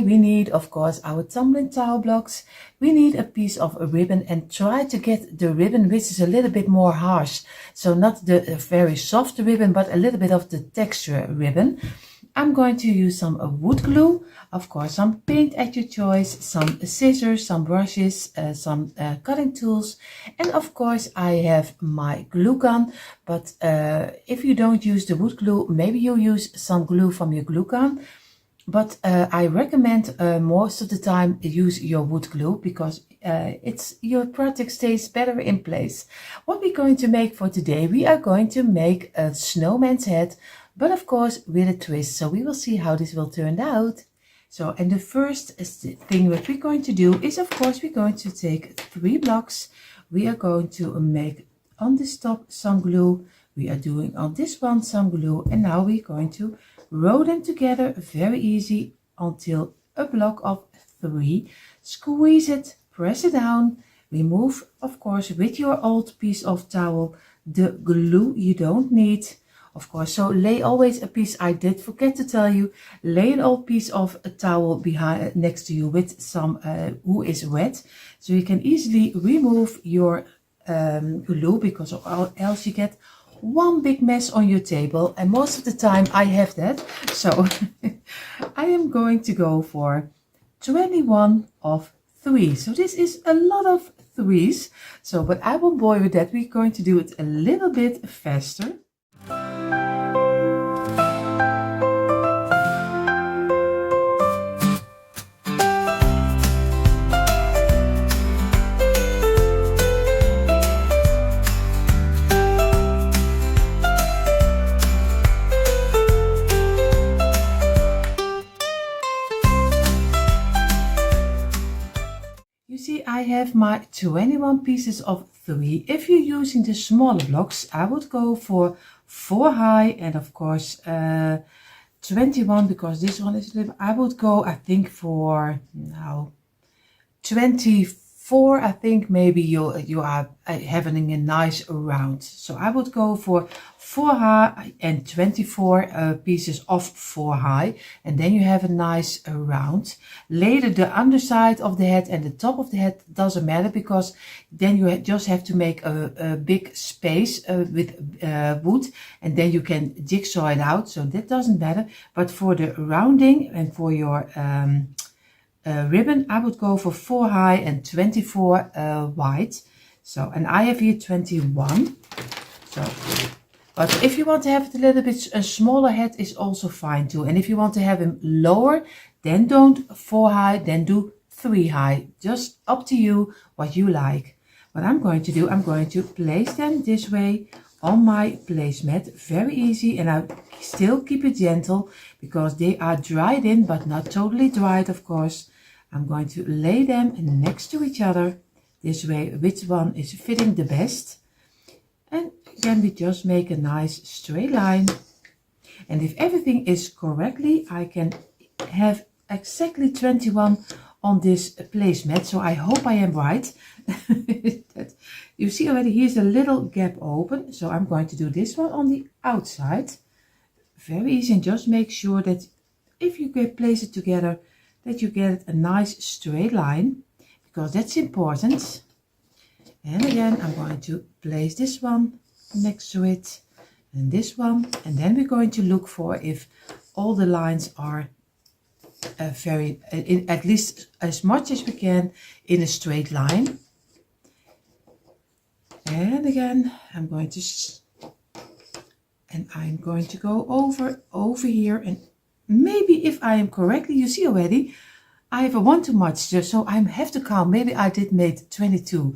we need, of course, our tumbling towel blocks. We need a piece of a ribbon, and try to get the ribbon which is a little bit more harsh. So not the very soft ribbon, but a little bit of the texture ribbon. I'm going to use some wood glue, of course, some paint at your choice, some scissors, some brushes, some cutting tools, and of course I have my glue gun. But if you don't use the wood glue, maybe you use some glue from your glue gun. But I recommend most of the time use your wood glue, because your project stays better in place. What we're going to make for today, we are going to make a snowman's hat, but of course with a twist. So we will see how this will turn out. So, and the first thing what we're going to do is, of course, we're going to take 3 blocks. We are going to make on this top some glue. We are doing on this one some glue, and now we're going to roll them together very easy until a block of 3. Squeeze it, press it down, remove, of course, with your old piece of towel the glue you don't need. Of course, so lay always a piece, I did forget to tell you, lay an old piece of a towel behind next to you with some who is wet, so you can easily remove your glue, because else you get one big mess on your table, and most of the time I have that. So I am going to go for 21 of 3. So this is a lot of 3s. So, but I won't bore you with that. We're going to do it a little bit faster. I have my 21 pieces of 3. If you're using the smaller blocks, I would go for 4 high, and of course 21, because this one is a little, I would go, I think, for now 24. I think maybe you are having a nice round, so I would go for 4 high and 24 pieces of 4 high, and then you have a nice round. Later the underside of the hat and the top of the hat doesn't matter, because then you just have to make a big space with wood, and then you can jigsaw it out, so that doesn't matter. But for the rounding and for your ribbon, I would go for 4 high and 24 wide. So, and I have here 21. So, but if you want to have it a little bit a smaller hat is also fine too. And if you want to have him lower, then don't 4 high, then do 3 high. Just up to you what you like. What I'm going to do, I'm going to place them this way on my placemat. Very easy, and I still keep it gentle because they are dried in, but not totally dried, of course. I'm going to lay them next to each other this way, which one is fitting the best. And then we just make a nice straight line. And if everything is correctly, I can have exactly 21 on this placemat. So I hope I am right. That you see already, here's a little gap open. So I'm going to do this one on the outside. Very easy, and just make sure that if you can place it together, that you get a nice straight line, because that's important. And again, I'm going to place this one next to it, and this one, and then we're going to look for if all the lines are at least as much as we can in a straight line. And again, I'm going to go over here, and maybe if I am correctly, you see already, I have a 1 too much, so I have to count. Maybe I did make 22.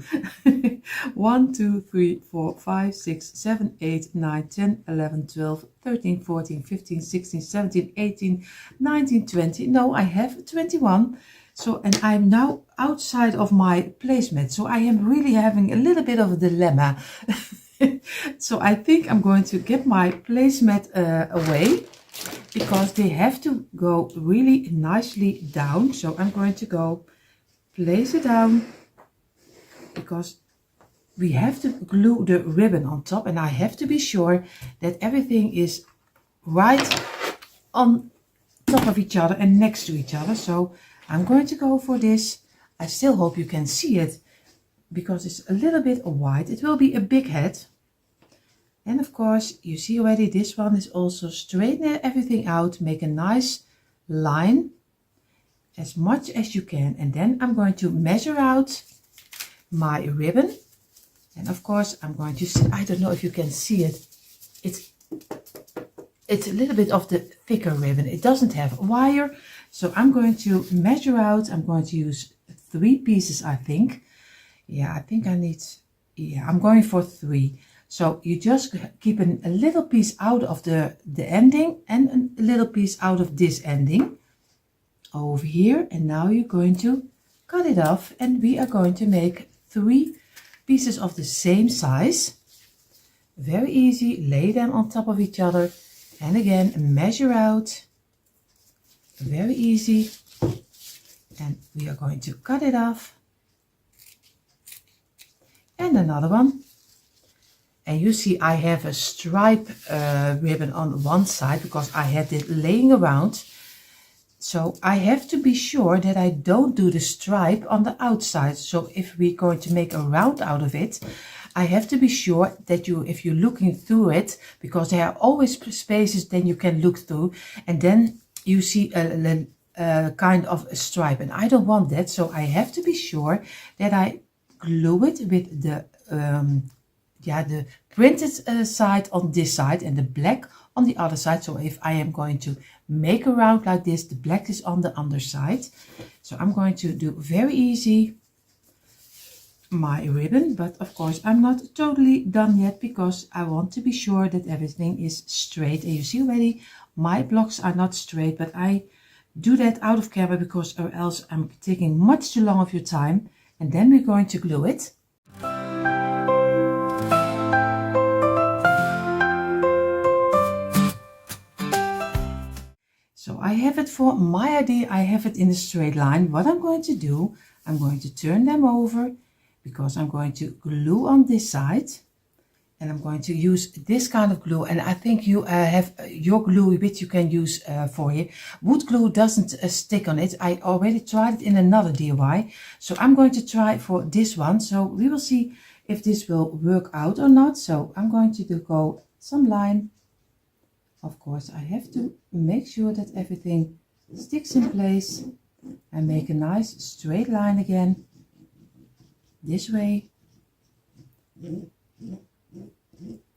1, 2, 3, 4, 5, 6, 7, 8, 9, 10, 11, 12, 13, 14, 15, 16, 17, 18, 19, 20. No, I have 21. So, and I'm now outside of my placemat. So I am really having a little bit of a dilemma. So I think I'm going to get my placemat away, because they have to go really nicely down. So I'm going to go place it down, because we have to glue the ribbon on top, and I have to be sure that everything is right on top of each other and next to each other. So I'm going to go for this. I still hope you can see it because it's a little bit wide. It will be a big hat. And of course, you see already this one is also straighten everything out, make a nice line as much as you can. And then I'm going to measure out my ribbon. And of course, I'm going to see, I don't know if you can see it. It's a little bit of the thicker ribbon. It doesn't have wire. So I'm going to measure out. I'm going to use 3 pieces, I think. Yeah, I think I need, yeah, I'm going for 3. So you just keep a little piece out of the ending and a little piece out of this ending over here. And now you're going to cut it off, and we are going to make 3 pieces of the same size. Very easy. Lay them on top of each other and again measure out. Very easy. And we are going to cut it off. And another one. And you see I have a stripe ribbon on one side because I had it laying around. So I have to be sure that I don't do the stripe on the outside. So if we're going to make a round out of it, I have to be sure that if you're looking through it, because there are always spaces then you can look through, and then you see a kind of a stripe, and I don't want that. So I have to be sure that I glue it with the printed side on this side and the black on the other side. So if I am going to make a round like this, the black is on the underside. So I'm going to do very easy my ribbon, but of course I'm not totally done yet because I want to be sure that everything is straight. And you see already my blocks are not straight, but I do that out of camera because or else I'm taking much too long of your time. And then we're going to glue it. So I have it for my idea, I have it in a straight line. What I'm going to do, I'm going to turn them over because I'm going to glue on this side. And I'm going to use this kind of glue. And I think you have your glue which you can use for here. Wood glue doesn't stick on it. I already tried it in another DIY. So I'm going to try for this one. So we will see if this will work out or not. So I'm going to go some line. Of course, I have to make sure that everything sticks in place and make a nice straight line again. This way.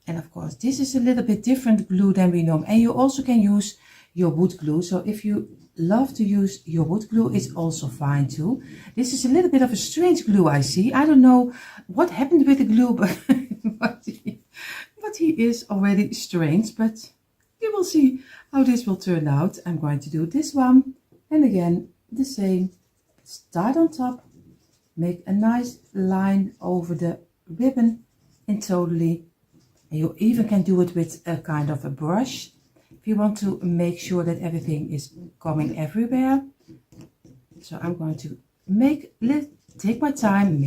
And of course, this is a little bit different glue than we know. And you also can use your wood glue. So if you love to use your wood glue, it's also fine too. This is a little bit of a strange glue I see. I don't know what happened with the glue, but he is already strange. But you will see how this will turn out. I'm going to do this one. And again, the same. Start on top. Make a nice line over the ribbon in totally. And you even can do it with a kind of a brush if you want to make sure that everything is coming everywhere. So I'm going to take my time,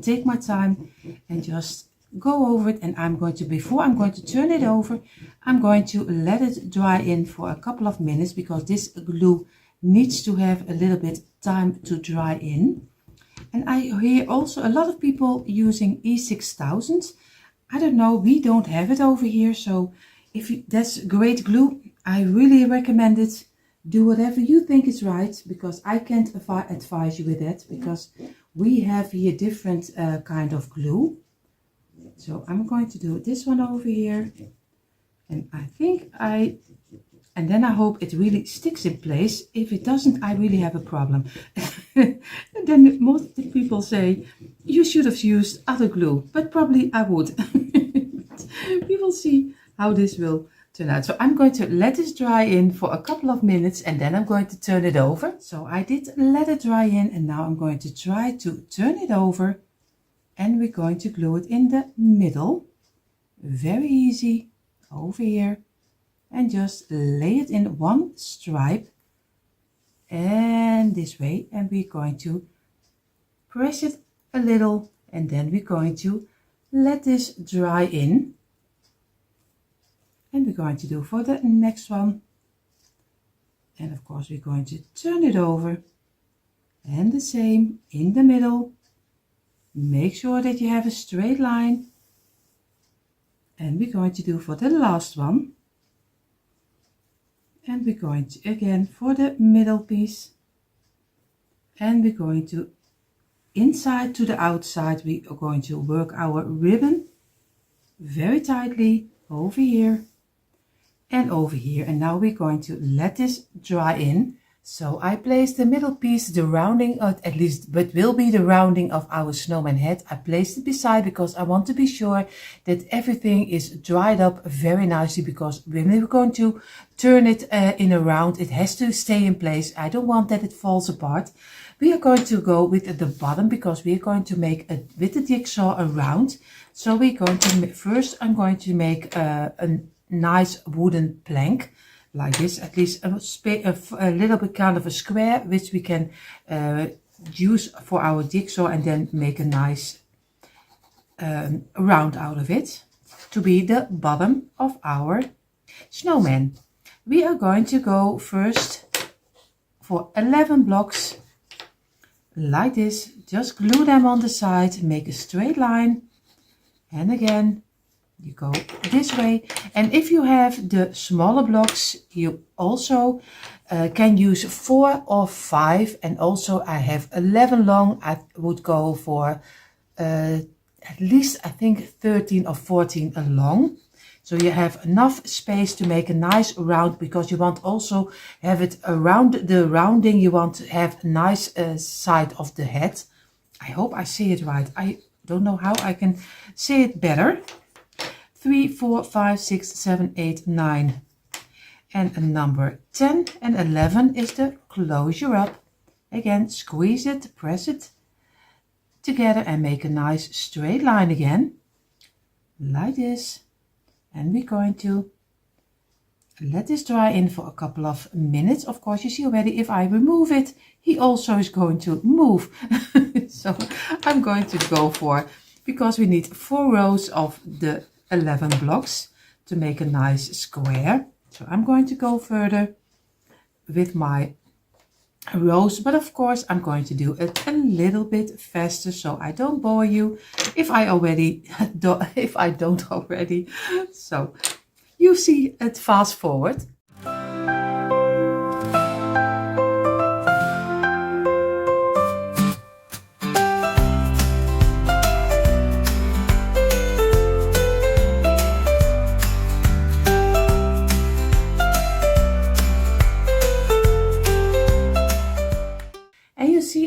take my time and just go over it. And I'm going to, before I'm going to turn it over, I'm going to let it dry in for a couple of minutes because this glue needs to have a little bit time to dry in. And I hear also a lot of people using E6000. I don't know, we don't have it over here, so that's great glue. I really recommend it. Do whatever you think is right, because I can't advise you with that, because we have here different kind of glue. So I'm going to do this one over here, and I think and then I hope it really sticks in place. If it doesn't, I really have a problem. And then most people say, you should have used other glue, but probably I would. We will see how this will turn out. So I'm going to let this dry in for a couple of minutes and then I'm going to turn it over. So I did let it dry in and now I'm going to try to turn it over and we're going to glue it in the middle. Very easy over here. And just lay it in one stripe and this way, and we're going to press it a little and then we're going to let this dry in, and we're going to do for the next one. And of course we're going to turn it over. And the same in the middle. Make sure that you have a straight line. And we're going to do for the last one. And we're going to again for the middle piece. And we're going to inside to the outside. We are going to work our ribbon very tightly over here and over here. And now we're going to let this dry in. So I placed the middle piece, the rounding, at least, but will be the rounding of our snowman hat. I placed it beside because I want to be sure that everything is dried up very nicely, because when we're going to turn it in a round, it has to stay in place. I don't want that it falls apart. We are going to go with the bottom because we are going to make with the jigsaw a round. So we're going to, first I'm going to make a nice wooden plank. Like this, at least a little bit kind of a square, which we can use for our jigsaw, and then make a nice round out of it to be the bottom of our snowman. We are going to go first for 11 blocks like this. Just glue them on the side, make a straight line, and again you go this way. And if you have the smaller blocks, you also can use 4 or 5. And also I have 11 long. I would go for at least I think 13 or 14 long. So you have enough space to make a nice round, because you want also have it around the rounding. You want to have a nice side of the hat. I hope I say it right. I don't know how I can say it better. 3, 4, 5, 6, 7, 8, 9. And a number 10 and 11 is the closure up. Again, squeeze it, press it together and make a nice straight line again. Like this. And we're going to let this dry in for a couple of minutes. Of course, you see already if I remove it, he also is going to move. So I'm going to go for, because we need 4 rows of the 11 blocks to make a nice square. So I'm going to go further with my rows, but of course I'm going to do it a little bit faster so I don't bore you if I don't already. So you see it fast forward.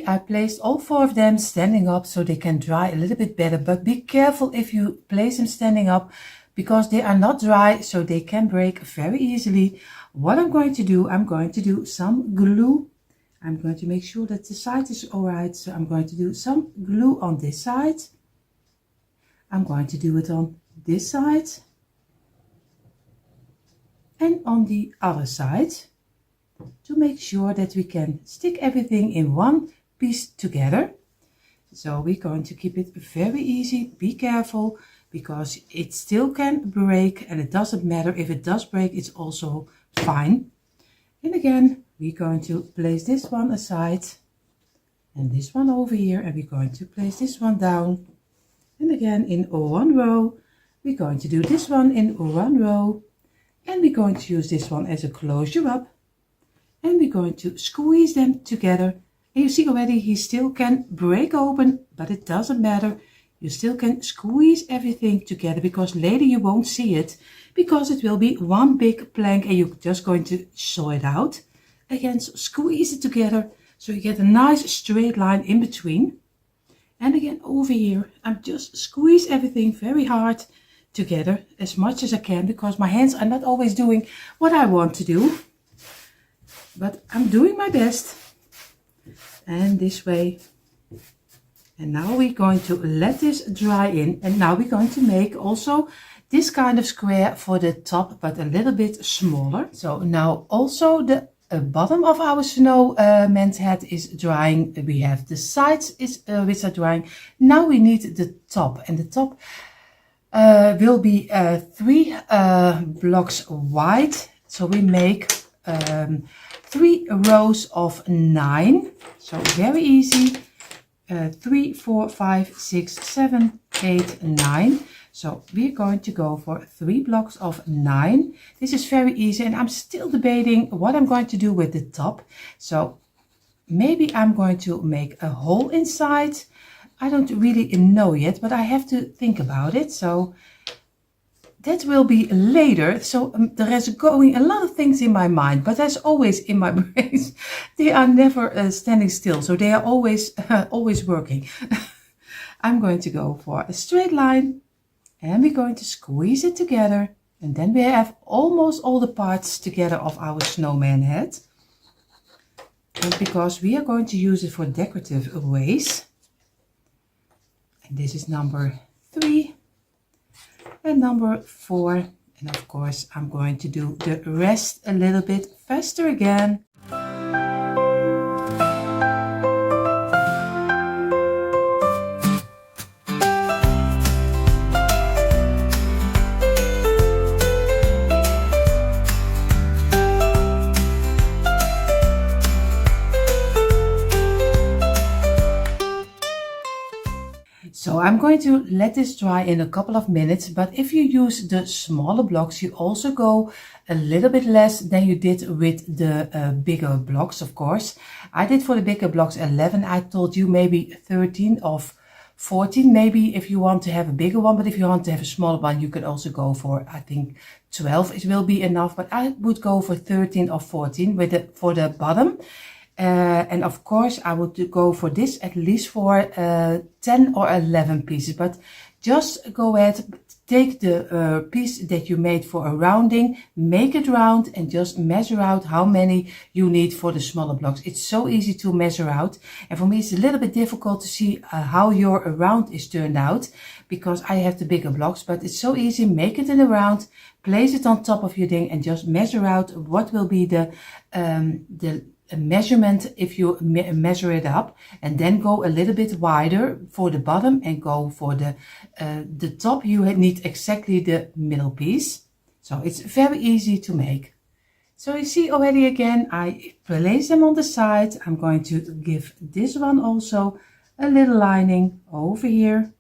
I placed all 4 of them standing up so they can dry a little bit better, but be careful if you place them standing up, because they are not dry, so they can break very easily. What I'm going to do, I'm going to do some glue. I'm going to make sure that the side is alright, so I'm going to do some glue on this side. I'm going to do it on this side and on the other side, to make sure that we can stick everything in one piece together. So we're going to keep it very easy. Be careful, because it still can break, and it doesn't matter if it does break, it's also fine. And again, we're going to place this one aside and this one over here, and we're going to place this one down. And again, in one row, we're going to do this one in one row, and we're going to use this one as a closure up, and we're going to squeeze them together. And you see already he still can break open, but it doesn't matter. You still can squeeze everything together, because later you won't see it, because it will be one big plank and you're just going to saw it out. Again, so squeeze it together so you get a nice straight line in between. And again, over here, I'm just squeeze everything very hard together as much as I can, because my hands are not always doing what I want to do, but I'm doing my best. And this way. And now we're going to let this dry in, and now we're going to make also this kind of square for the top, but a little bit smaller. So now also the bottom of our snowman's hat is drying. We have the sides which are drying. Now we need the top, and the top will be 3 blocks wide. So we make 3 rows of 9. So very easy. 3, 4, 5, 6, 7, 8, 9. So we're going to go for 3 blocks of 9. This is very easy, and I'm still debating what I'm going to do with the top. So maybe I'm going to make a hole inside. I don't really know yet, but I have to think about it. So that will be later. So there is going a lot of things in my mind, but as always in my brain, they are never standing still. So they are always, always working. I'm going to go for a straight line, and we're going to squeeze it together. And then we have almost all the parts together of our snowman hat. And because we are going to use it for decorative ways. And this is number 3. And number 4, and of course I'm going to do the rest a little bit faster again. So I'm going to let this dry in a couple of minutes, but if you use the smaller blocks, you also go a little bit less than you did with the bigger blocks, of course. I did for the bigger blocks 11. I told you maybe 13 or 14, maybe if you want to have a bigger one, but if you want to have a smaller one, you can also go for, I think 12 it will be enough, but I would go for 13 or 14 with for the bottom. And of course I would go for this at least for 10 or 11 pieces, but just go ahead, take the piece that you made for a rounding, make it round, and just measure out how many you need for the smaller blocks. It's so easy to measure out, and for me it's a little bit difficult to see how your round is turned out, because I have the bigger blocks, but it's so easy. Make it in a round, place it on top of your thing, and just measure out what will be the measurement if you measure it up, and then go a little bit wider for the bottom and go for the top. You need exactly the middle piece, so it's very easy to make. So you see already again, I place them on the side. I'm going to give this one also a little lining over here,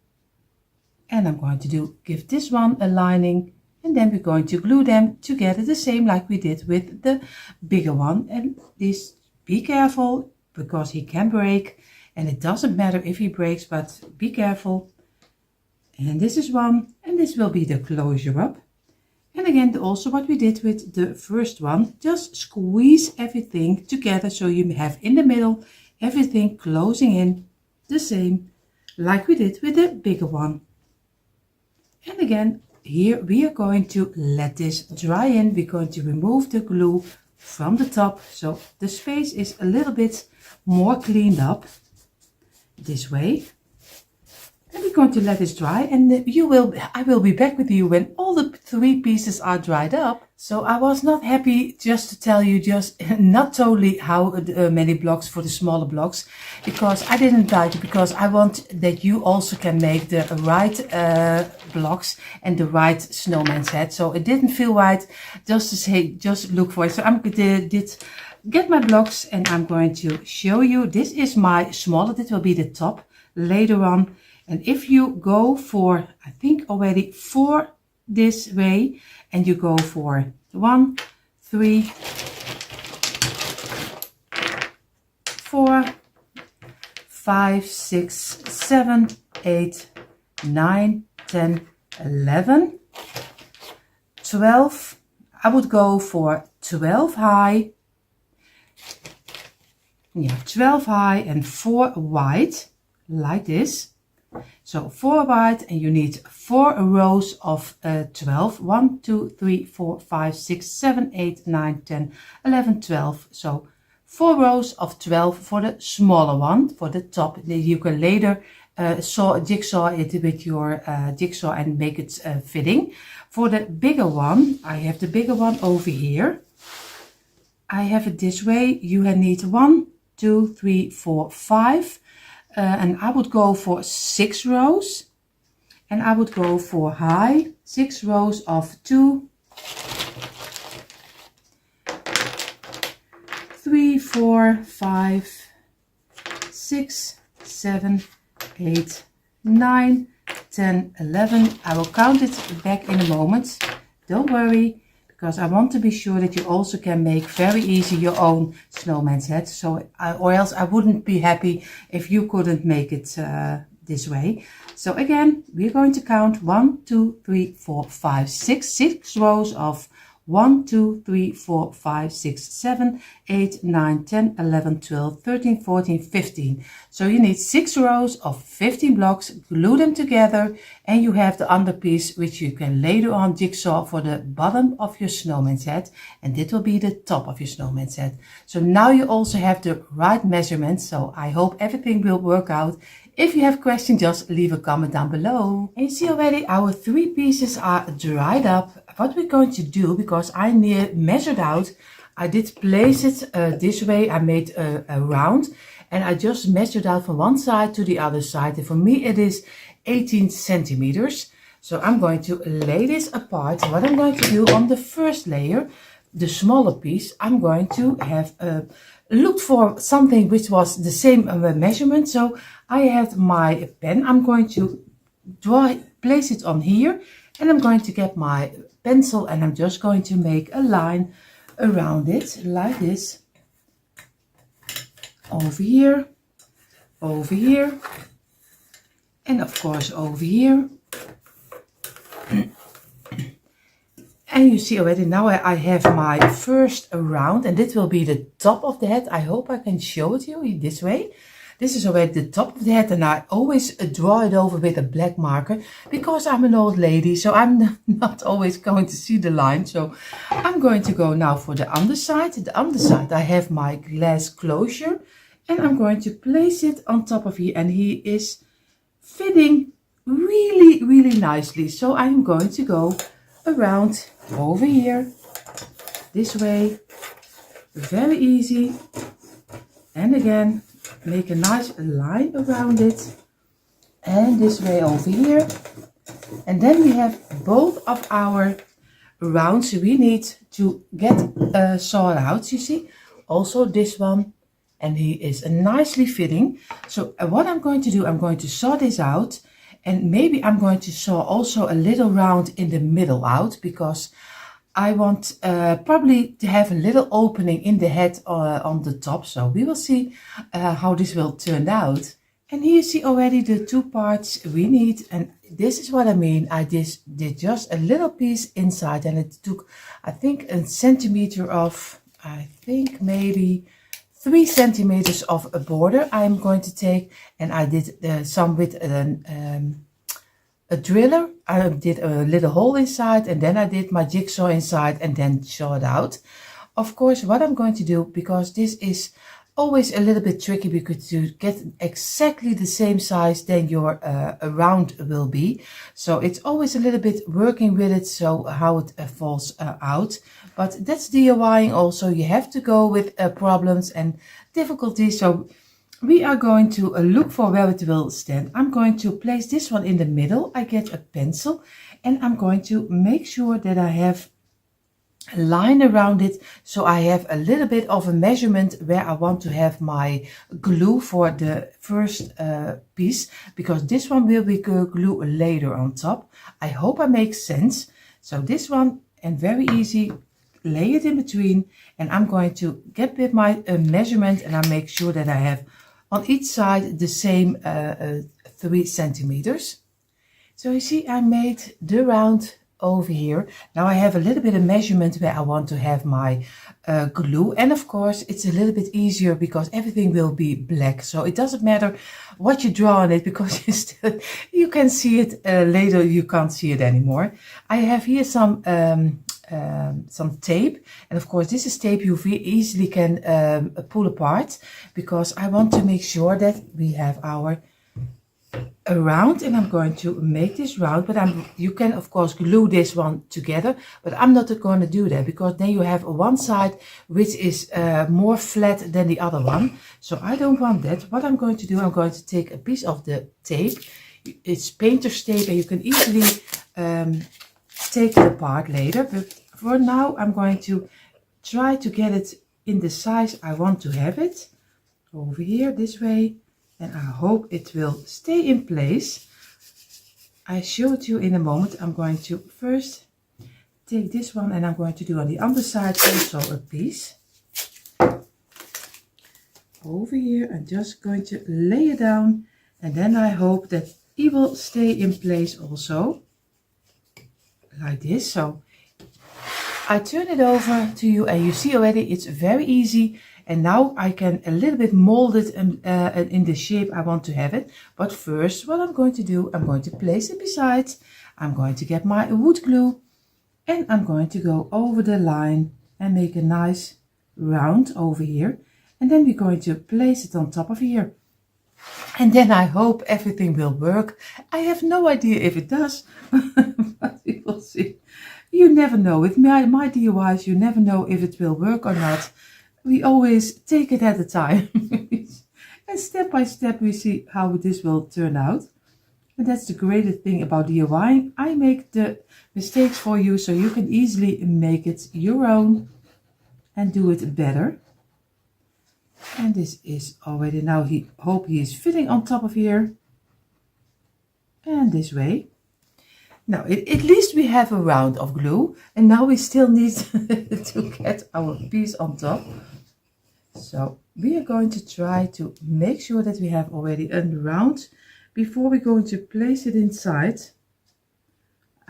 and I'm going to give this one a lining. And then we're going to glue them together the same like we did with the bigger one. And this, be careful, because he can break, and it doesn't matter if he breaks, but be careful. And this is one, and this will be the closure up. And again, also what we did with the first one, just squeeze everything together so you have in the middle everything closing in the same like we did with the bigger one. And again, here we are going to let this dry in. We're going to remove the glue from the top, so the space is a little bit more cleaned up this way. And we're going to let this dry, and I will be back with you when all the 3 pieces are dried up. So I was not happy just to tell you just not totally how many blocks for the smaller blocks, because I didn't like it, because I want that you also can make the right blocks and the right snowman's hat. So it didn't feel right just to say just look for it. So I'm did get my blocks, and I'm going to show you. This is my smaller, this will be the top later on. And if you go for, I think already 4 this way, and you go for 1, 3, 4, 5, 6, 7, 8, 9, 10, 11, 12. I would go for 12 high. Yeah, 12 high and 4 wide, like this. So 4 wide, and you need 4 rows of 12. 1, 2, 3, 4, 5, 6, 7, 8, 9, 10, 11, 12. So 4 rows of 12 for the smaller one, for the top. You can later jigsaw it with your jigsaw and make it fitting. For the bigger one, I have the bigger one over here. I have it this way. You need 1, 2, 3, 4, 5. And I would go for 6 rows, and I would go for high 6 rows of 2, 4, 5, 6, 7, 8, 9, 10, 11. I will count it back in a moment. Don't worry, because I want to be sure that you also can make very easy your own snowman's hat. So, or else I wouldn't be happy if you couldn't make it this way. So again, we're going to count 1, 2, 3, 4, 5, 6, 6 rows of 1, 2, 3, 4, 5, 6, 7, 8, 9, 10, 11, 12, 13, 14, 15. So you need 6 rows of 15 blocks, glue them together, and you have the underpiece which you can later on jigsaw for the bottom of your snowman's hat, and this will be the top of your snowman's hat. So now you also have the right measurements, so I hope everything will work out. If you have questions, just leave a comment down below. And you see already our 3 pieces are dried up. What we're going to do, because I measured out, I did place it this way. I made a round and I just measured out from one side to the other side. And for me it is 18 centimeters. So I'm going to lay this apart. What I'm going to do on the first layer, the smaller piece, I'm going to have looked for something which was the same measurement. So I had my pen. I'm going to place it on here, and I'm going to get my pencil and I'm just going to make a line around it like this. Over here, and of course over here. And you see already now I have my first round, and this will be the top of the hat. I hope I can show it to you this way. This is already the top of the hat, and I always draw it over with a black marker because I'm an old lady, so I'm not always going to see the line. So I'm going to go now for the underside. The underside, I have my glass closure, and I'm going to place it on top of here, and he is fitting really, really nicely. So I'm going to go around over here, this way, very easy, and again, make a nice line around it, and this way over here. And then we have both of our rounds we need to get sawed out, you see, also this one, and he is nicely fitting. So what I'm going to do, I'm going to saw this out, and maybe I'm going to saw also a little round in the middle out, because I want probably to have a little opening in the head on the top. So we will see how this will turn out. And here you see already the 2 parts we need. And this is what I mean. I did just a little piece inside, and it took, I think, a centimeter of, I think maybe 3 centimeters of a border I'm going to take. And I did some with a driller. I did a little hole inside, and then I did my jigsaw inside and then saw it out. Of course, what I'm going to do, because this is always a little bit tricky, because to get exactly the same size then your round will be. So it's always a little bit working with it, so how it falls out. But that's DIYing also. You have to go with problems and difficulties. So we are going to look for where it will stand. I'm going to place this one in the middle. I get a pencil, and I'm going to make sure that I have a line around it, so I have a little bit of a measurement where I want to have my glue for the first piece, because this one will be glue later on top. I hope I make sense. So this one, and very easy, lay it in between, and I'm going to get with my measurement, and I make sure that I have on each side the same 3 centimeters. So you see, I made the round over here. Now I have a little bit of measurement where I want to have my glue, and of course it's a little bit easier because everything will be black, so it doesn't matter what you draw on it, because you can see it later. You can't see it anymore. I have here some tape, and of course this is tape you easily can pull apart, because I want to make sure that we have our round, and I'm going to make this round, but you can of course glue this one together, but I'm not going to do that, because then you have one side which is more flat than the other one, so I don't want that. What I'm going to do, I'm going to take a piece of the tape. It's painter's tape, and you can easily take it apart later, but for now I'm going to try to get it in the size I want to have it. Over here this way, and I hope it will stay in place. I show it to you in a moment. I'm going to first take this one and I'm going to do on the other side also a piece. Over here, I'm just going to lay it down, and then I hope that it will stay in place also, like this. So I turn it over to you and you see already it's very easy. And now I can a little bit mold it in the shape I want to have it. But first, what I'm going to do, I'm going to place it beside. I'm going to get my wood glue and I'm going to go over the line and make a nice round over here. And then we're going to place it on top of here. And then I hope everything will work. I have no idea if it does, but we will see. You never know. With my DIYs, you never know if it will work or not. We always take it at a time. And step by step we see how this will turn out. And that's the greatest thing about DIYing. I make the mistakes for you so you can easily make it your own and do it better. And this is already now, hope he is fitting on top of here. And this way. Now, at least we have a round of glue. And now we still need to get our piece on top. So we are going to try to make sure that we have already a round before we're going to place it inside.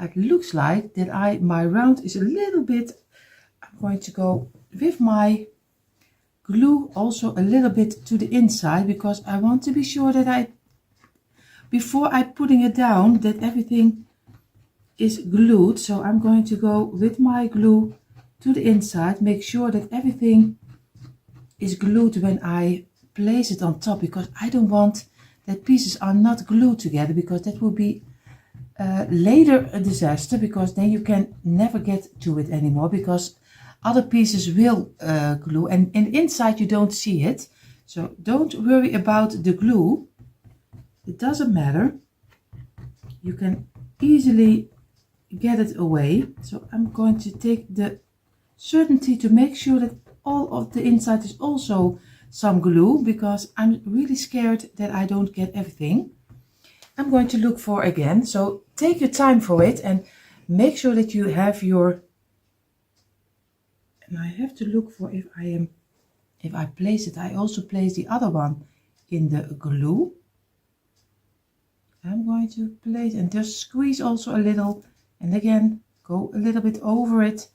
It looks like that my round is a little bit, I'm going to go with my glue also a little bit to the inside, because I want to be sure that before I putting it down, that everything is glued. So I'm going to go with my glue to the inside, make sure that everything is glued when I place it on top, because I don't want that pieces are not glued together, because that will be later a disaster, because then you can never get to it anymore, because other pieces will glue and inside you don't see it. So don't worry about the glue. It doesn't matter. You can easily get it away. So I'm going to take the certainty to make sure that all of the inside is also some glue, because I'm really scared that I don't get everything. I'm going to look for again. So take your time for it and make sure that you have your, and I have to look for if I place it, I also place the other one in the glue. I'm going to place and just squeeze also a little, and again go a little bit over it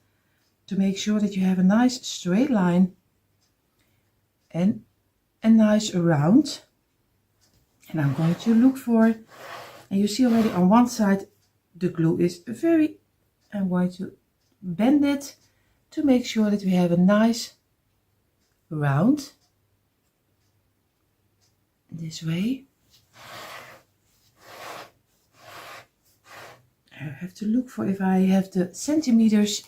to make sure that you have a nice straight line and a nice round. And I'm going to look for, and you see already on one side the glue is very, I'm going to bend it to make sure that we have a nice round this way. I have to look for if I have the centimeters.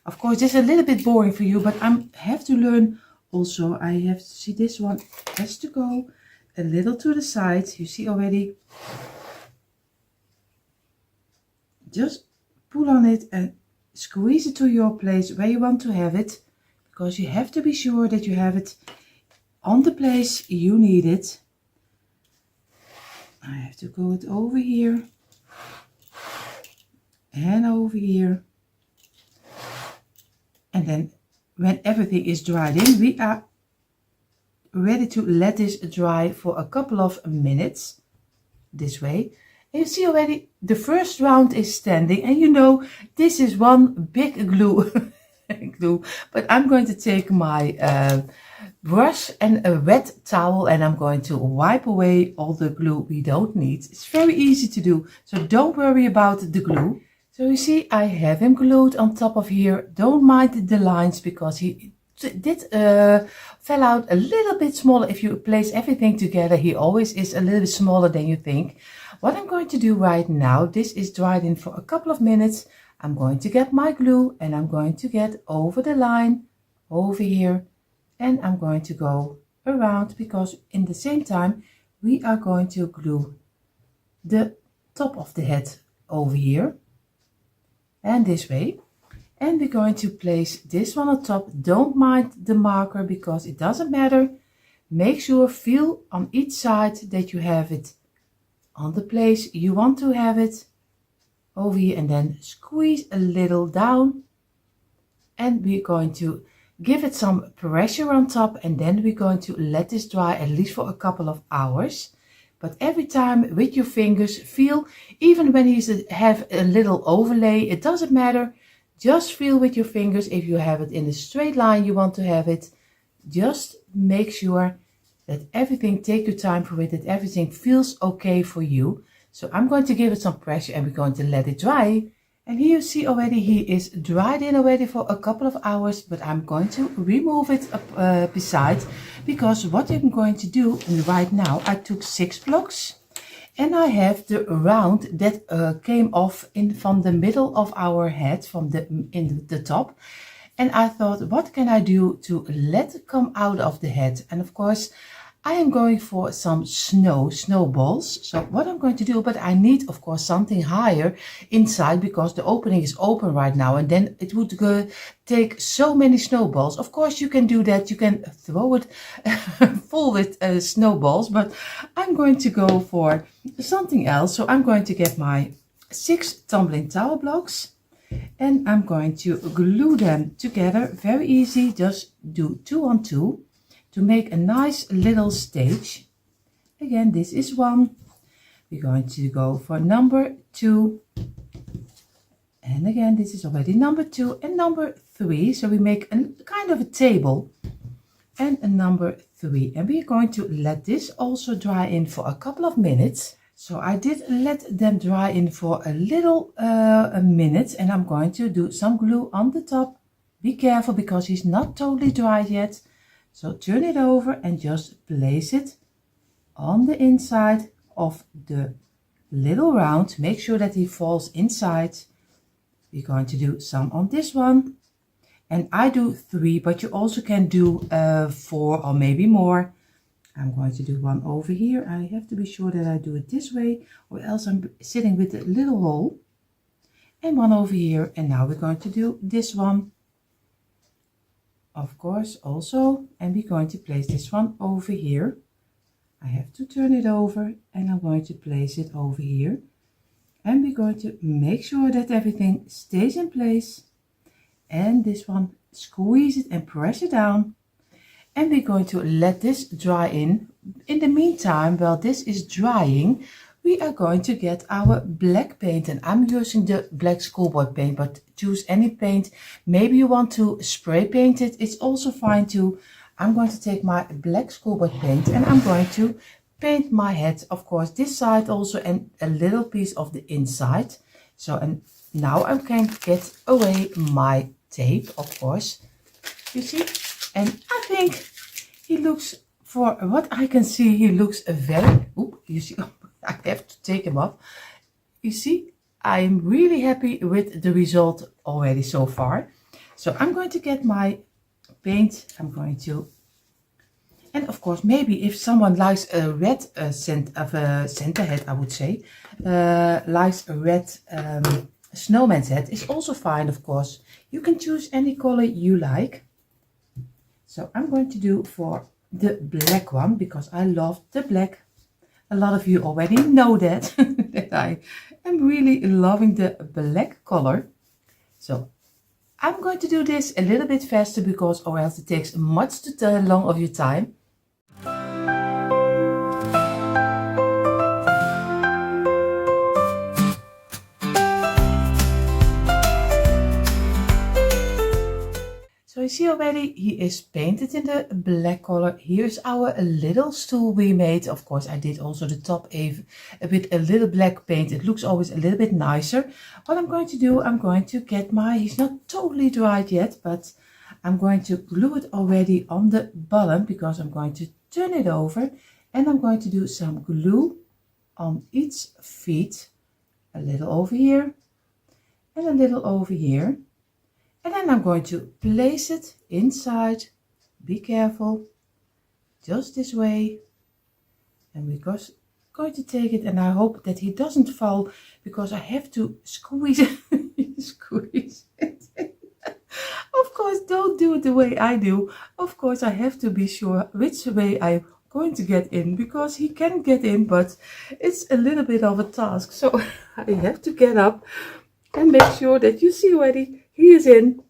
Of course, this is a little bit boring for you, but I have to learn also. I have to see this one has to go a little to the side. You see already. Just pull on it and squeeze it to your place where you want to have it, because you have to be sure that you have it on the place you need it. I have to go it over here and over here. And then when everything is dried in, we are ready to let this dry for a couple of minutes this way. And you see already the first round is standing, and you know this is one big glue. But I'm going to take my brush and a wet towel, and I'm going to wipe away all the glue we don't need. It's very easy to do, so don't worry about the glue. So you see I have him glued on top of here. Don't mind the lines, because he did fell out a little bit smaller. If you place everything together, he always is a little bit smaller than you think. What I'm going to do right now, this is dried in for a couple of minutes. I'm going to get my glue and I'm going to get over the line over here, and I'm going to go around, because in the same time we are going to glue the top of the head over here and this way. And we're going to place this one on top. Don't mind the marker because it doesn't matter. Make sure, feel on each side that you have it on the place you want to have it over here, and then squeeze a little down. And we're going to give it some pressure on top, and then we're going to let this dry at least for a couple of hours. But every time with your fingers, feel, even when he's have a little overlay, it doesn't matter. Just feel with your fingers if you have it in a straight line you want to have it. Just make sure that everything, take your time for it, that everything feels okay for you. So I'm going to give it some pressure and we're going to let it dry. And here you see already he is dried in already for a couple of hours, but I'm going to remove it beside, because what I'm going to do right now, I took 6 blocks and I have the round that came off from the middle of our head, from the top. And I thought, what can I do to let it come out of the head? And of course, I am going for some snowballs. So what I'm going to do, but I need, of course, something higher inside because the opening is open right now. And then it would take so many snowballs. Of course, you can do that. You can throw it full with snowballs. But I'm going to go for something else. So I'm going to get my 6 tumbling tower blocks. And I'm going to glue them together. Very easy. Just do 2 on 2. To make a nice little stage. Again, this is 1. We're going to go for number 2. And again, this is already number 2 and number 3. So we make a kind of a table. And a number 3. And we're going to let this also dry in for a couple of minutes. So I did let them dry in for a little a minute. And I'm going to do some glue on the top. Be careful because he's not totally dry yet. So turn it over and just place it on the inside of the little round. Make sure that he falls inside. We're going to do some on this one. And I do 3, but you also can do 4 or maybe more. I'm going to do 1 over here. I have to be sure that I do it this way, or else I'm sitting with a little hole. And 1 over here. And now we're going to do this one. Of course also, and we're going to place this one over here. I have to turn it over and I'm going to place it over here. And we're going to make sure that everything stays in place. And this one, squeeze it and press it down. And we're going to let this dry in. In the meantime, while this is drying, we are going to get our black paint, and I'm using the black schoolboy paint, but choose any paint. Maybe you want to spray paint it, it's also fine too. I'm going to take my black schoolboy paint and I'm going to paint my head, of course, this side also, and a little piece of the inside. So, and now I can get away my tape, of course, you see. And I think he looks, for what I can see, he looks very, you see, I have to take him off. You see, I'm really happy with the result already so far. So I'm going to get my paint. I'm going to, and of course, maybe if someone likes a red center head, I would say, likes a red snowman's hat, is also fine, of course. You can choose any color you like. So I'm going to do for the black one, because I love the black. A lot of you already know that, that I am really loving the black color. So I'm going to do this a little bit faster, because or else it takes much too long of your time. So you see already, he is painted in the black color. Here's our little stool we made. Of course, I did also the top with a little black paint. It looks always a little bit nicer. What I'm going to do, I'm going to get my, he's not totally dried yet, but I'm going to glue it already on the bottom, because I'm going to turn it over. And I'm going to do some glue on each feet. A little over here and a little over here. And then I'm going to place it inside. Be careful. Just this way. And we're going to take it, and I hope that he doesn't fall, because I have to squeeze it. Squeeze it. the way I do, of course I have to be sure which way I'm going to get in, because he can get in, but it's a little bit of a task. So I have to get up and make sure that you see already he is in.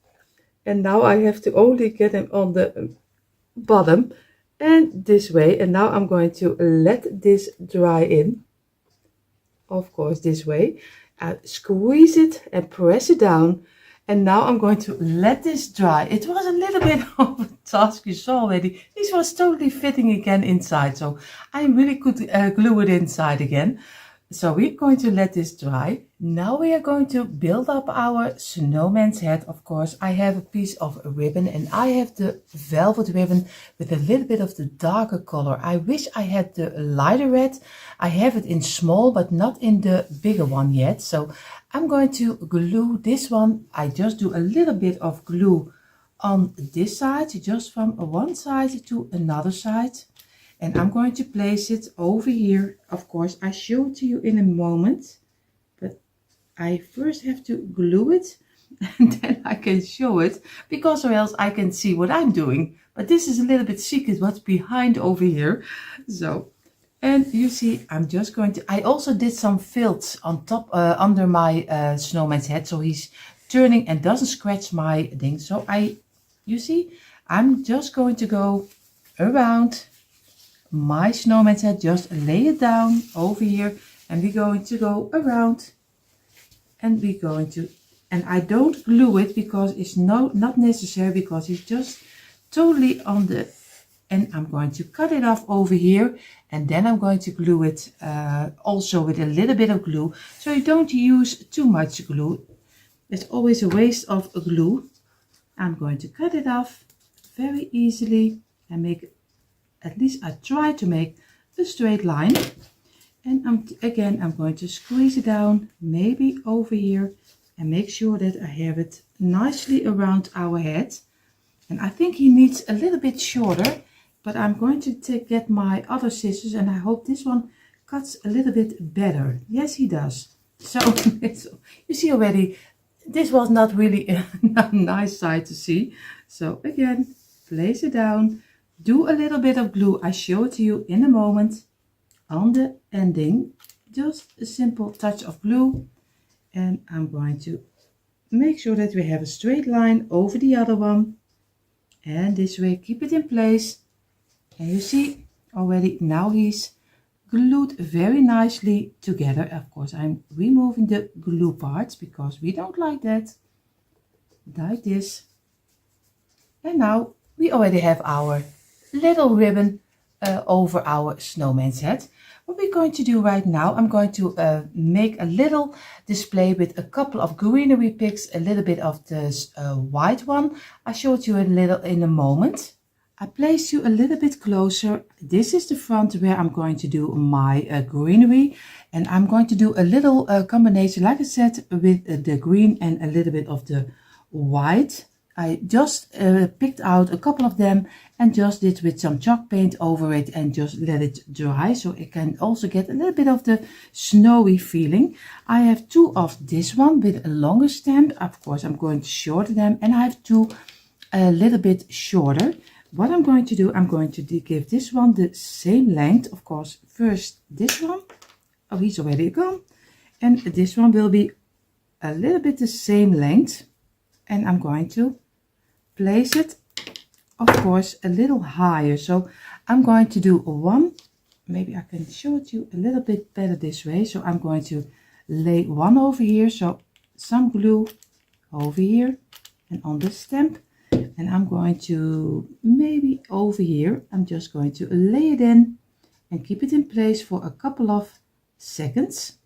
And now I have to only get him on the bottom and this way. And now I'm going to let this dry in, of course this way. Squeeze it and press it down. And now I'm going to let this dry. It was a little bit of a task, you saw already. This was totally fitting again inside, so I really could glue it inside again. So we're going to let this dry. Now we are going to build up our snowman's hat. Of course, I have a piece of ribbon and I have the velvet ribbon with a little bit of the darker color. I wish I had the lighter red. I have it in small, but not in the bigger one yet. So I'm going to glue this one. I just do a little bit of glue on this side, just from one side to another side. And I'm going to place it over here. Of course, I show it to you in a moment, but I first have to glue it and then I can show it, because or else I can see what I'm doing. But this is a little bit secret what's behind over here. So, and you see, I'm just going to, I also did some filts on top, under my snowman's head, so he's turning and doesn't scratch my thing. So you see, I'm just going to go around my snowman's head, just lay it down over here, and we're going to go around, and we're going to, and I don't glue it because it's not necessary, because it's just totally on the, and I'm going to cut it off over here, and then I'm going to glue it also with a little bit of glue, so you don't use too much glue. It's always a waste of glue. I'm going to cut it off very easily and make, at least I try to make a straight line. And I'm going to squeeze it down, maybe over here, and make sure that I have it nicely around our head. And I think he needs a little bit shorter, but I'm going to get my other scissors, and I hope this one cuts a little bit better. Yes, he does. So you see already, this was not really a nice side to see. So again, place it down. Do a little bit of glue. I show it to you in a moment on the ending. Just a simple touch of glue. And I'm going to make sure that we have a straight line over the other one. And this way, keep it in place. And you see already now he's glued very nicely together. Of course, I'm removing the glue parts because we don't like that. Like this. And now we already have our little ribbon over our snowman's hat. What we're going to do right now, I'm going to make a little display with a couple of greenery picks, a little bit of this white one. I showed you a little in a moment. I placed you a little bit closer. This is the front where I'm going to do my greenery, and I'm going to do a little combination, like I said, with the green and a little bit of the white. I just picked out a couple of them and just did with some chalk paint over it and just let it dry, so it can also get a little bit of the snowy feeling. I have two of this one with a longer stem. Of course, I'm going to shorten them, and I have two a little bit shorter. What I'm going to do, I'm going to give this one the same length. Of course, first this one. Oh, he's already gone. And this one will be a little bit the same length. And I'm going to place it, of course, a little higher. So I'm going to do one. Maybe I can show it to you a little bit better this way. So I'm going to lay one over here. So some glue over here and on the stem. And I'm going to, maybe over here, I'm just going to lay it in and keep it in place for a couple of seconds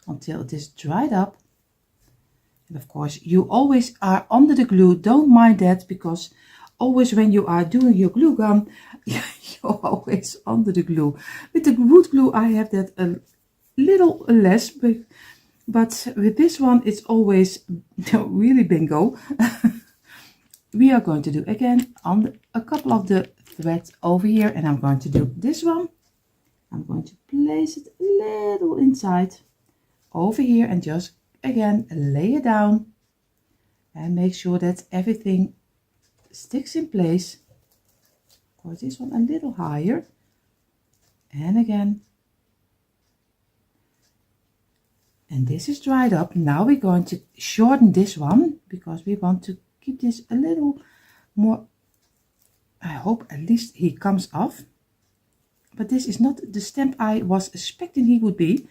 until it is dried up. And of course, you always are under the glue. Don't mind that, because always when you are doing your glue gun, you're always under the glue. With the wood glue, I have that a little less, but with this one, it's always really bingo. We are going to do again on a couple of the threads over here, and I'm going to do this one. I'm going to place it a little inside over here and just again lay it down and make sure that everything sticks in place. Of course, this one a little higher. And again. And this is dried up. Now we're going to shorten this one because we want to keep this a little more. I hope at least he comes off. But this is not the stamp I was expecting he would be.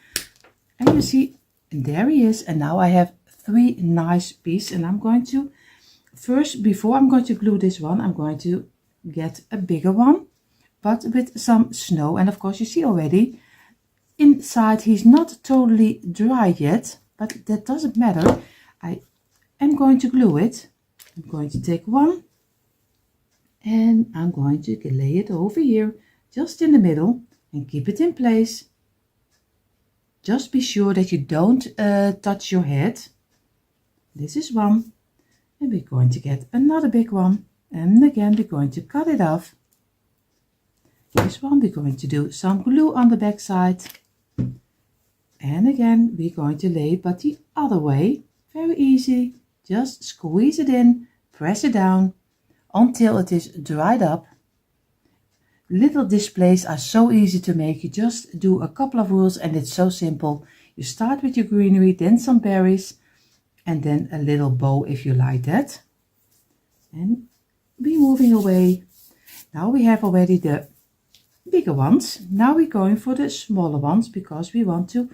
And you see, and there he is. And now I have 3 nice pieces. And I'm going to, first, before I'm going to glue this one, I'm going to get a bigger one. But with some snow. And of course you see already, inside he's not totally dry yet. But that doesn't matter. I am going to glue it. I'm going to take one. And I'm going to lay it over here. Just in the middle and keep it in place. Just be sure that you don't touch your head. This is one. And we're going to get another big one. And again, we're going to cut it off. This one, we're going to do some glue on the back side. And again, we're going to lay it but the other way. Very easy. Just squeeze it in, press it down until it is dried up. Little displays are so easy to make. You just do a couple of rules and it's so simple. You start with your greenery, then some berries, and then a little bow if you like that. And we're moving away. Now we have already the bigger ones. Now we're going for the smaller ones because we want to,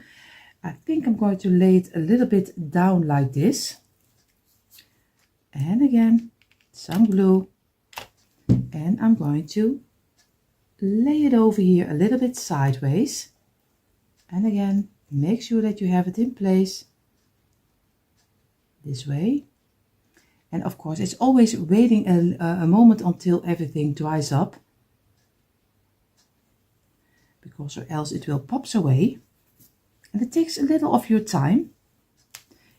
I think I'm going to lay it a little bit down like this. And again, some glue. And I'm going to lay it over here a little bit sideways. And again, make sure that you have it in place. This way. And of course, it's always waiting a moment until everything dries up. Because or else it will pop away. And it takes a little of your time.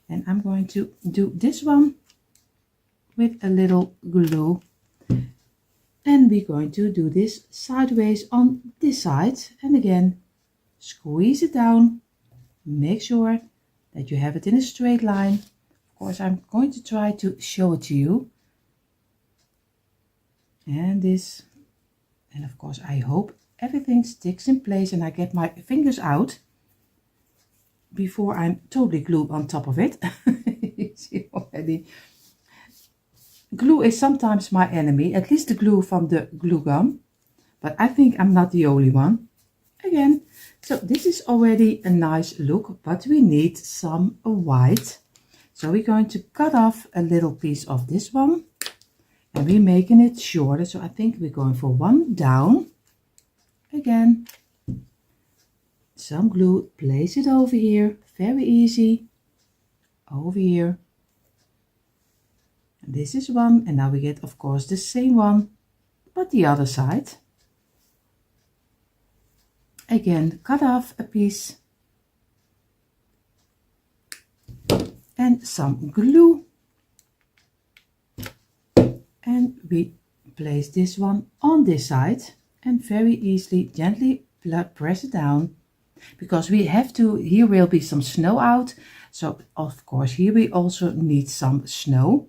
And I'm going to do this one with a little glue. And we're going to do this sideways on this side. And again, squeeze it down. Make sure that you have it in a straight line. Of course, I'm going to try to show it to you. And this. And of course, I hope everything sticks in place and I get my fingers out before I'm totally glued on top of it. You see already. Glue is sometimes my enemy, at least the glue from the glue gun. But I think I'm not the only one. Again, so this is already a nice look, but we need some white. So we're going to cut off a little piece of this one. And we're making it shorter, so I think we're going for one down. Again, some glue, place it over here, very easy. Over here. This is one, and now we get of course the same one but the other side. Again, cut off a piece and some glue, and we place this one on this side and very easily gently press it down, because we have to, here will be some snow out, so of course here we also need some snow.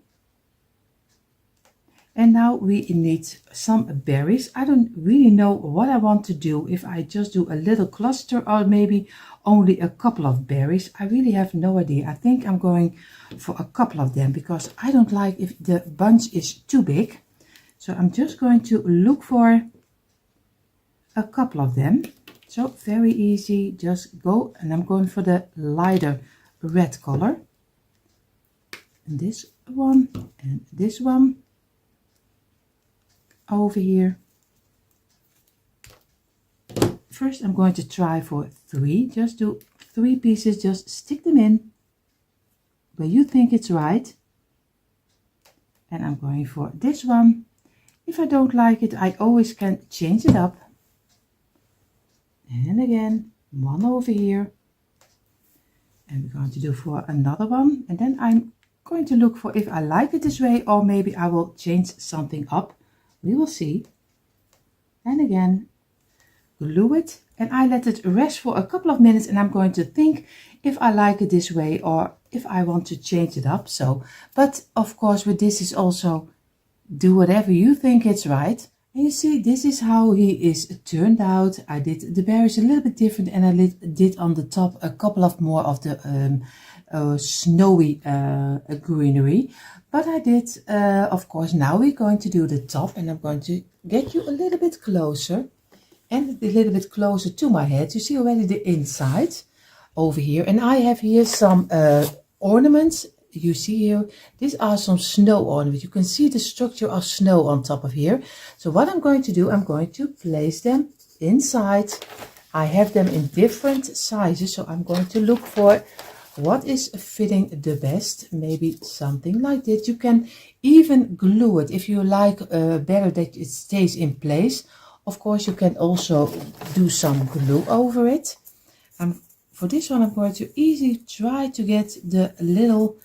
And now we need some berries. I don't really know what I want to do, if I just do a little cluster or maybe only a couple of berries. I really have no idea. I think I'm going for a couple of them because I don't like if the bunch is too big. So I'm just going to look for a couple of them. So very easy, just go, and I'm going for the lighter red color. And this one and this one. Over here. First I'm going to try for 3, just do 3 pieces, just stick them in where you think it's right. And I'm going for this one. If I don't like it, I always can change it up. And again, one over here. And we're going to do for another one, and then I'm going to look for if I like it this way, or maybe I will change something up. We will see. And again, glue it, and I let it rest for a couple of minutes, and I'm going to think if I like it this way or if I want to change it up. So, but of course with this is also do whatever you think it's right. And you see, this is how he is turned out. I did the berries a little bit different, and I did on the top a couple of more of the snowy greenery. But I did, of course, now we're going to do the top, and I'm going to get you a little bit closer and a little bit closer to my head. You see already the inside over here. And I have here some ornaments. You see here, these are some snow ornaments. You can see the structure of snow on top of here. So what I'm going to do, I'm going to place them inside. I have them in different sizes, so I'm going to look for what is fitting the best. Maybe something like this. You can even glue it if you like better that it stays in place. Of course, you can also do some glue over it. For this one, I'm going to easily try to get the little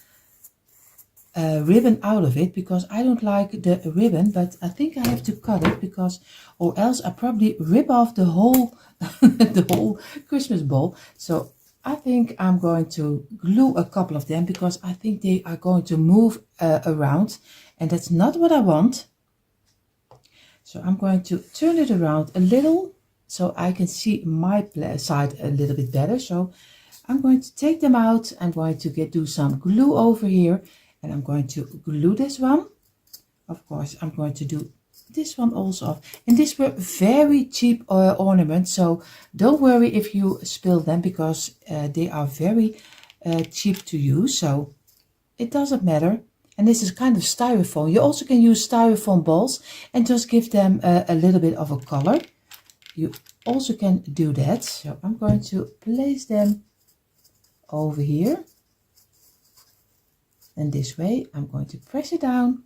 ribbon out of it, because I don't like the ribbon, but I think I have to cut it, because or else I probably rip off the whole the whole Christmas ball. So I think I'm going to glue a couple of them, because I think they are going to move around, and that's not what I want. So I'm going to turn it around a little so I can see my side a little bit better. So I'm going to take them out. I'm going to do some glue over here. And I'm going to glue this one. Of course, I'm going to do this one also off. And these were very cheap ornaments. So don't worry if you spill them, because they are very cheap to use. So it doesn't matter. And this is kind of styrofoam. You also can use styrofoam balls and just give them a little bit of a color. You also can do that. So I'm going to place them over here. And this way, I'm going to press it down.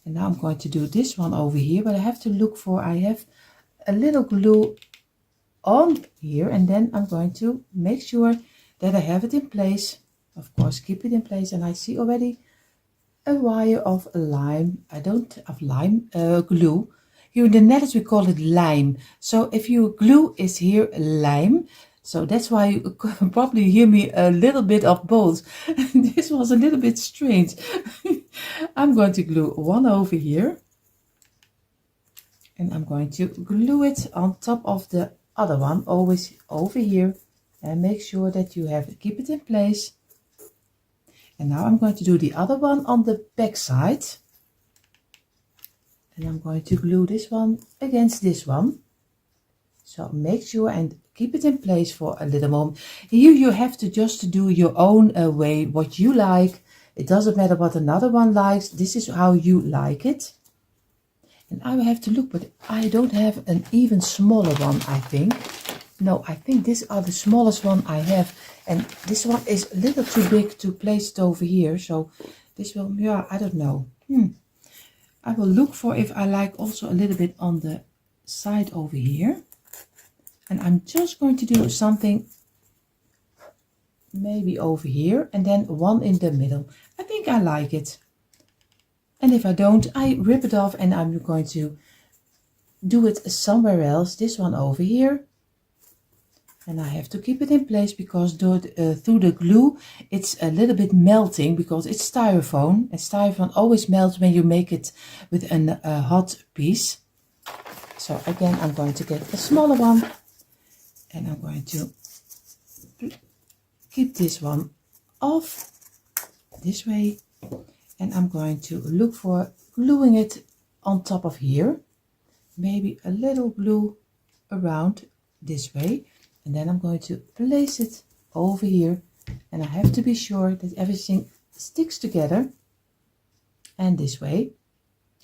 And now I'm going to do this one over here, but I have to look for, I have a little glue on here, and then I'm going to make sure that I have it in place. Of course, keep it in place. And I see already a wire of lime. I don't have lime glue. Here in the Netherlands, we call it lime. So if you glue is here lime. So that's why you can probably hear me a little bit of both. This was a little bit strange. I'm going to glue one over here. And I'm going to glue it on top of the other one, always over here. And make sure that you keep it in place. And now I'm going to do the other one on the back side. And I'm going to glue this one against this one. So make sure and keep it in place for a little moment. Here you have to just do your own way, what you like. It doesn't matter what another one likes. This is how you like it. And I will have to look, but I don't have an even smaller one, I think. No, I think these are the smallest one I have. And this one is a little too big to place it over here. So this will, yeah, I don't know. I will look for if I like also a little bit on the side over here. And I'm just going to do something maybe over here and then one in the middle. I think I like it. And if I don't, I rip it off and I'm going to do it somewhere else. This one over here. And I have to keep it in place because through the glue, it's a little bit melting because it's styrofoam. And styrofoam always melts when you make it with a hot piece. So again, I'm going to get a smaller one. And I'm going to keep this one off this way. And I'm going to look for gluing it on top of here. Maybe a little glue around this way. And then I'm going to place it over here. And I have to be sure that everything sticks together. And this way.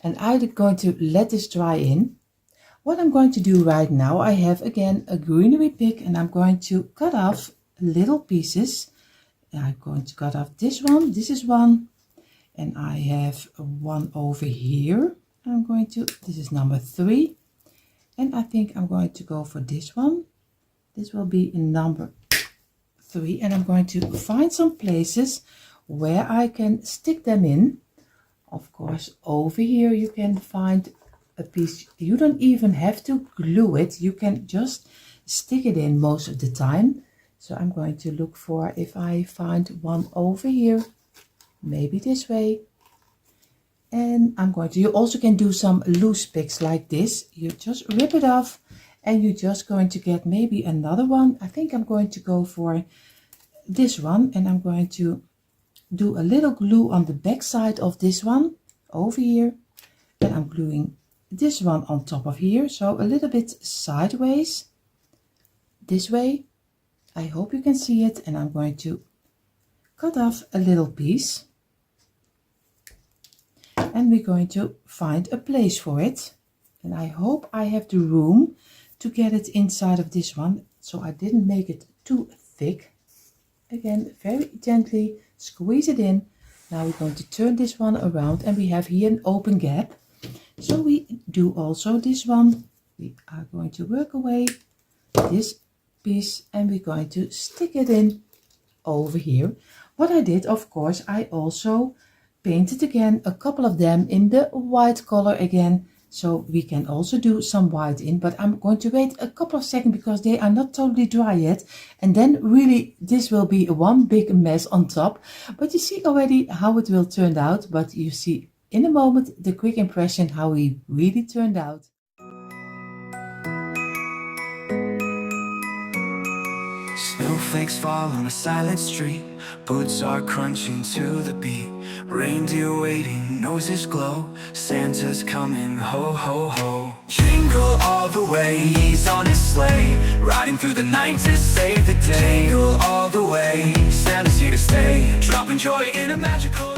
And I'm going to let this dry in. What I'm going to do right now, I have again a greenery pick and I'm going to cut off little pieces. I'm going to cut off this one. This is one. And I have one over here. This is number 3. And I think I'm going to go for this one. This will be number 3. And I'm going to find some places where I can stick them in. Of course, over here you can find a piece. You don't even have to glue it. You can just stick it in most of the time. So I'm going to look for if I find one over here. Maybe this way. And I'm going to, you also can do some loose picks like this. You just rip it off and you're just going to get maybe another one. I think I'm going to go for this one, and I'm going to do a little glue on the back side of this one over here, and I'm gluing this one on top of here, so a little bit sideways this way. I hope you can see it. And I'm going to cut off a little piece, and we're going to find a place for it, and I hope I have the room to get it inside of this one, so I didn't make it too thick. Again, very gently squeeze it in. Now we're going to turn this one around, and we have here an open gap, so we do also this one. We are going to work away this piece, and we're going to stick it in over here. What I did, of course, I also painted again a couple of them in the white color again, so we can also do some white in, but I'm going to wait a couple of seconds because they are not totally dry yet, and then really this will be one big mess on top. But you see already how it will turn out, but you see in a moment the quick impression how he really turned out. Snowflakes fall on a silent street, boots are crunching to the beat. Reindeer waiting, noses glow, Santa's coming, ho ho ho. Jingle all the way, he's on his sleigh, riding through the night to save the day. Jingle all the way, Santa's here to stay, dropping joy in a magical